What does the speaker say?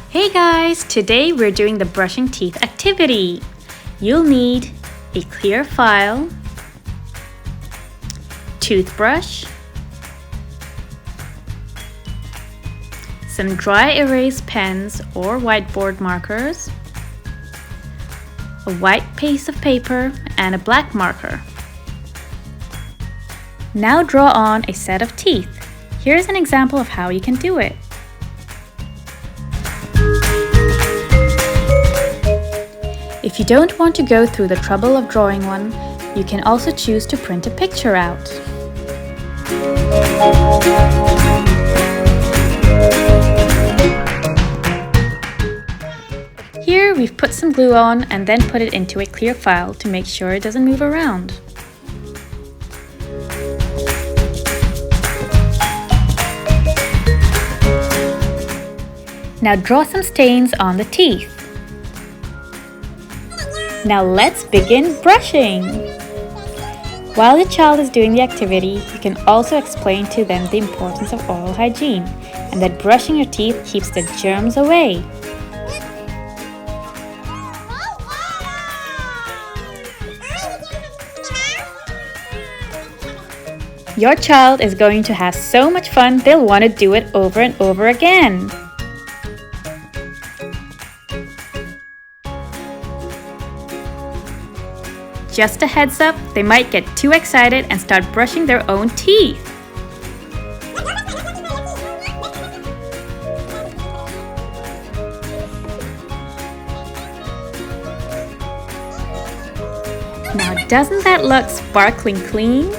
Hey guys, today we're doing the brushing teeth activity. You'll need a clear file, toothbrush, some dry erase pens or whiteboard markers, a white piece of paper, and a black marker. Now draw on a set of teeth. Here's an example of how you can do it. If you don't want to go through the trouble of drawing one, you can also choose to print a picture out. Here we've put some glue on and then put it into a clear file to make sure it doesn't move around. Now draw some stains on the teeth. Now let's begin brushing! While the child is doing the activity, you can also explain to them the importance of oral hygiene and that brushing your teeth keeps the germs away. Your child is going to have so much fun, they'll want to do it over and over again. Just a heads up, they might get too excited and start brushing their own teeth. Now, doesn't that look sparkling clean?